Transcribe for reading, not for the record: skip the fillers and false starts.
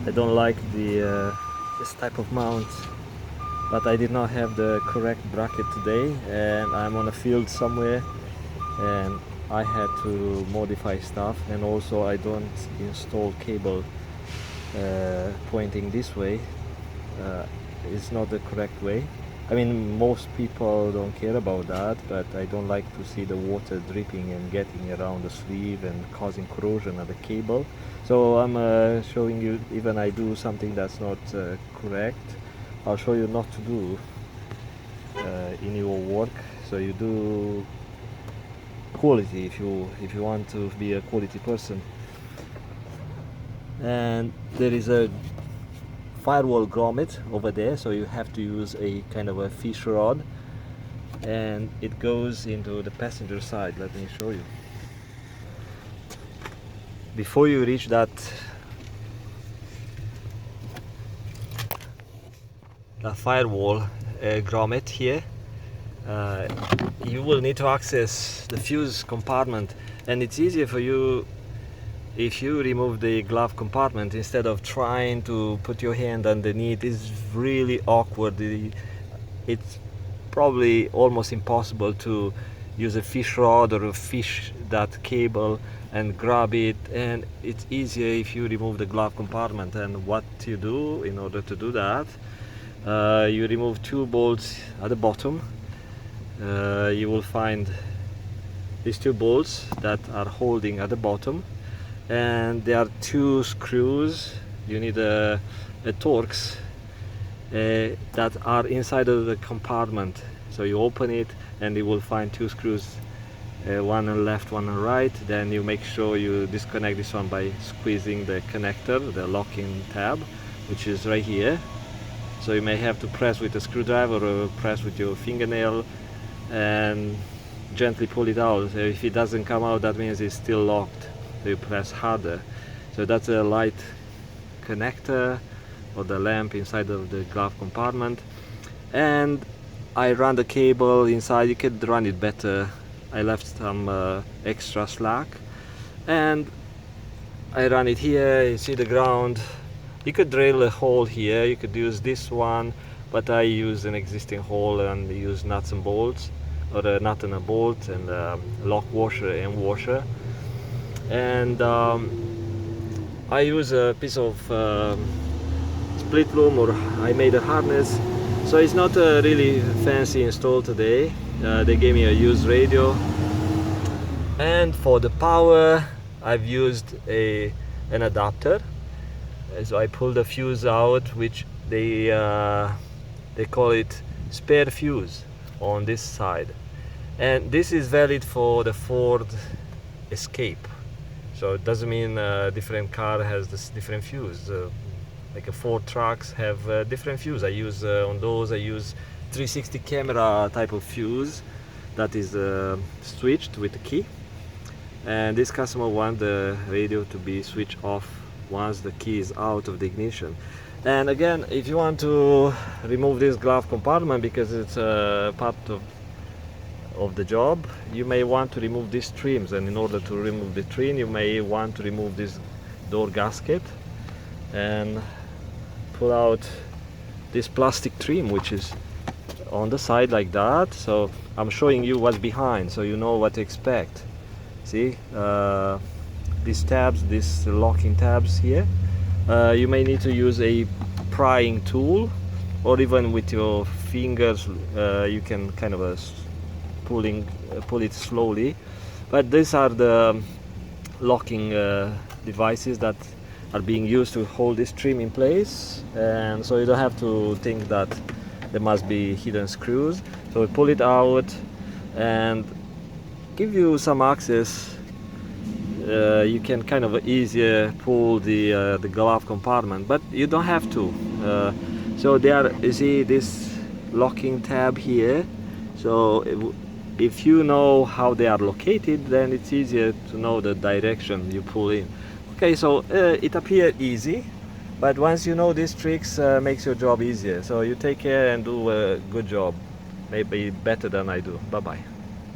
I don't like the this type of mount, but I did not have the correct bracket today, and I'm on a field somewhere, and I had to modify stuff, and also I don't install cable pointing this way. It's not the correct way. I mean, most people don't care about that, but I don't like to see the water dripping and getting around the sleeve and causing corrosion of the cable. So I'm showing you, even I do something that's not correct, I'll show you not to do in your work. So you do quality if you want to be a quality person. And there is a firewall grommet over there, so you have to use a kind of a fish rod, and it goes into the passenger side. Let me show you. Before you reach that firewall grommet here, you will need to access the fuse compartment, and it's easier for you if you remove the glove compartment instead of trying to put your hand underneath. It's really awkward. It's probably almost impossible to use a fish rod or a fish that cable and grab it, and it's easier if you remove the glove compartment. And what you do in order to do that, you remove two bolts at the bottom. You will find these two bolts that are holding at the bottom, and there are two screws. You need a Torx that are inside of the compartment. So you open it and you will find two screws, one on left, one on right. Then you make sure you disconnect this one by squeezing the connector, the locking tab, which is right here. So you may have to press with a screwdriver or press with your fingernail and gently pull it out. So if it doesn't come out, that means it's still locked. So you press harder. So that's a light connector or the lamp inside of the glove compartment. And I run the cable inside. You could run it better. I left some extra slack, and I run it here. You see the ground. You could drill a hole here. You could use this one, but I use an existing hole and use nuts and bolts, or a nut and a bolt, and lock washer and washer. And I use a piece of split loom, or I made a harness. So it's not a really fancy install today. They gave me a used radio, and for the power I've used an adapter. So I pulled a fuse out, which they call it spare fuse on this side, and this is valid for the Ford Escape. So it doesn't mean a different car has this different fuse. Like a Ford trucks have different fuse. I use on those, I use 360 camera type of fuse that is switched with the key. And this customer wants the radio to be switched off once the key is out of the ignition. And again, if you want to remove this glove compartment because it's part of the job, you may want to remove these trims, and in order to remove the trim, you may want to remove this door gasket and pull out this plastic trim, which is on the side like that. So I'm showing you what's behind, so you know what to expect. See these tabs, these locking tabs here. You may need to use a prying tool, or even with your fingers you can kind of pull it slowly. But these are the locking devices that are being used to hold this trim in place, and so you don't have to think that there must be hidden screws. So we pull it out and give you some access. You can kind of easier pull the glove compartment, but you don't have to. So there, you see this locking tab here. So if you know how they are located, then it's easier to know the direction you pull in. Okay, so it appears easy, but once you know these tricks, makes your job easier. So you take care and do a good job, maybe better than I do. Bye bye.